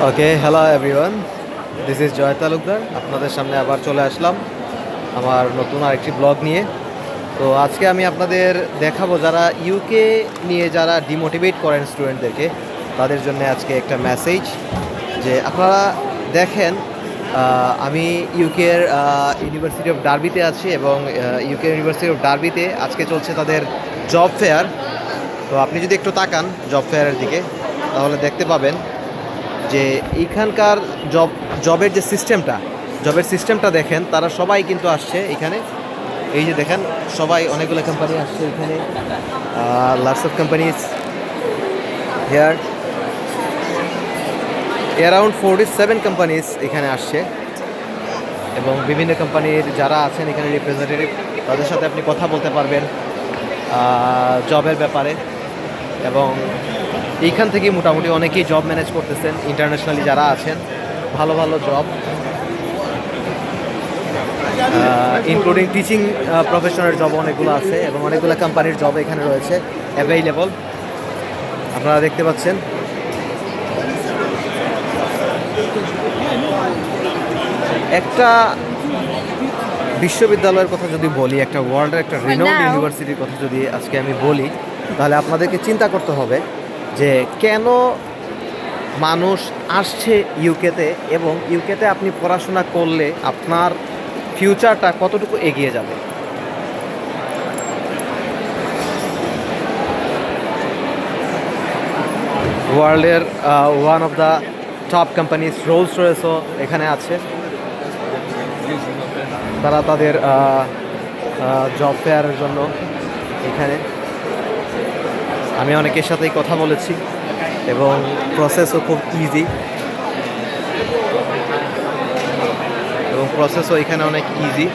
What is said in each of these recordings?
Okay, hello everyone, this is Joy Talukdar. আপনাদের সামনে আবার চলে আসলাম আমার নতুন আরেকটি ব্লগ নিয়ে। তো আজকে আমি আপনাদের দেখাবো যারা ইউকে নিয়ে যারা ডিমোটিভেট করেন স্টুডেন্টদেরকে, তাদের জন্য আজকে একটা মেসেজ যে আপনারা দেখেন, আমি ইউকের ইউনিভার্সিটি অফ ডার্বিতে আছি এবং ইউকে ইউনিভার্সিটি অফ ডার্বিতে আজকে চলছে তাদের জব ফেয়ার। তো আপনি যদি একটু তাকান জব ফেয়ারের দিকে, তাহলে দেখতে পাবেন যে এইখানকার জবের যে জবের সিস্টেমটা দেখেন, তারা সবাই কিন্তু আসছে এখানে। এই যে দেখেন, সবাই অনেকগুলো কোম্পানি আসছে এখানে, lots of companies here, around 47 companies এখানে আসছে এবং বিভিন্ন কোম্পানির যারা আছেন এখানে রিপ্রেজেন্টেটিভ, তাদের সাথে আপনি কথা বলতে পারবেন জবের ব্যাপারে। এবং এইখান থেকে মোটামুটি অনেকেই জব ম্যানেজ করতেছেন, ইন্টারন্যাশনালি যারা আছেন, ভালো ভালো জব, ইনক্লুডিং টিচিং প্রফেশনের জব অনেকগুলো আছে এবং অনেকগুলো কোম্পানির জব এখানে রয়েছে অ্যাভেইলেবল, আপনারা দেখতে পাচ্ছেন। একটা বিশ্ববিদ্যালয়ের কথা যদি বলি, একটা ওয়ার্ল্ডের একটা রিনাউন্ড ইউনিভার্সিটির কথা যদি আজকে আমি বলি, তাহলে আপনাদেরকে চিন্তা করতে হবে যে কেন মানুষ আসছে ইউকেতে এবং ইউকেতে আপনি পড়াশোনা করলে আপনার ফিউচারটা কতটুকু এগিয়ে যাবে। ওয়ার্ল্ডের one of the top companies Rolls রয়েসও এখানে আছে, তারা তাদের জব ফেয়ারের জন্য এখানে। আমি অনেকের সাথেই কথা বলেছি এবং প্রসেসও খুব ইজি, এবং প্রসেসও এখানে অনেক ইজি।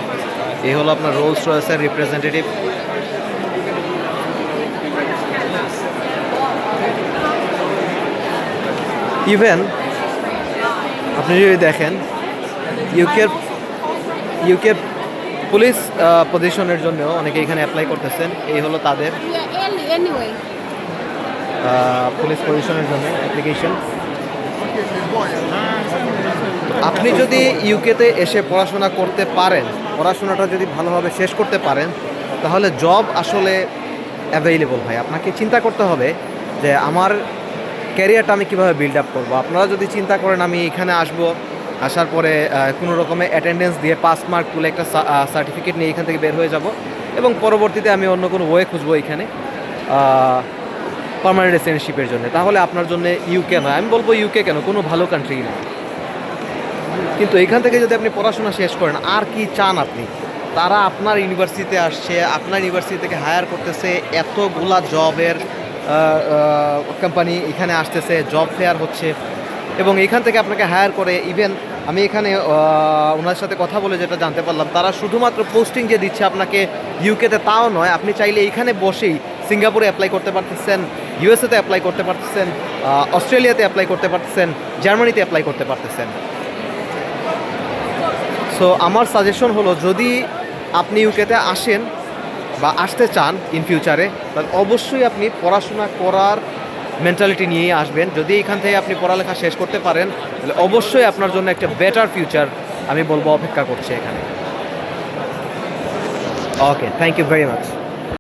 এই হলো আপনার রোলস রয়েসের রিপ্রেজেন্টেটিভ। ইভেন আপনি যদি দেখেন ইউকে পুলিশ পজিশনের জন্য অনেকে এখানে অ্যাপ্লাই করতেছেন। এই হলো তাদের পুলিশ পজিশনের জন্য অ্যাপ্লিকেশন। আপনি যদি ইউকেতে এসে পড়াশোনা করতে পারেন, পড়াশোনাটা যদি ভালোভাবে শেষ করতে পারেন, তাহলে জব আসলে অ্যাভেইলেবল হয়। আপনাকে চিন্তা করতে হবে যে আমার ক্যারিয়ারটা আমি কীভাবে বিল্ড আপ করবো। আপনারা যদি চিন্তা করেন আমি এখানে আসার পরে কোনো রকমের অ্যাটেন্ডেন্স দিয়ে পাস মার্ক তুলে একটা সার্টিফিকেট নিয়ে এখান থেকে বের হয়ে যাব এবং পরবর্তীতে আমি অন্য কোনো ওয়ে খুঁজবো এখানে পার্মানেন্ট রেসিডেন্টশিপের জন্য, তাহলে আপনার জন্য ইউকে নয়। আমি বলবো ইউকে কেন, কোনো ভালো কান্ট্রি না। কিন্তু এখান থেকে যদি আপনি পড়াশোনা শেষ করেন, আর কি চান আপনি? তারা আপনার ইউনিভার্সিটিতে আসছে, আপনার ইউনিভার্সিটি থেকে হায়ার করতেছে, এতগুলা জবের কোম্পানি এখানে আসতেছে, জব ফেয়ার হচ্ছে এবং এখান থেকে আপনাকে হায়ার করে। ইভেন আমি এখানে ওনার সাথে কথা বলে যেটা জানতে পারলাম, তারা শুধুমাত্র পোস্টিং যে দিচ্ছে আপনাকে ইউকেতে, তাও নয়, আপনি চাইলে এইখানে বসেই সিঙ্গাপুরে অ্যাপ্লাই করতে পারতেছেন, ইউএসএতে অ্যাপ্লাই করতে পারতেছেন, অস্ট্রেলিয়াতে অ্যাপ্লাই করতে পারতেছেন, জার্মানিতে অ্যাপ্লাই করতে পারতেছেন। সো আমার সাজেশন হলো, যদি আপনি ইউকেতে আসেন বা আসতে চান ইন ফিউচারে, তাহলে অবশ্যই আপনি পড়াশোনা করার মেন্টালিটি নিয়েই আসবেন। যদি এখান থেকে আপনি পড়ালেখা শেষ করতে পারেন, তাহলে অবশ্যই আপনার জন্য একটা বেটার ফিউচার আমি বলবো অপেক্ষা করছে এখানে। ওকে, থ্যাংক ইউ ভেরি মাচ।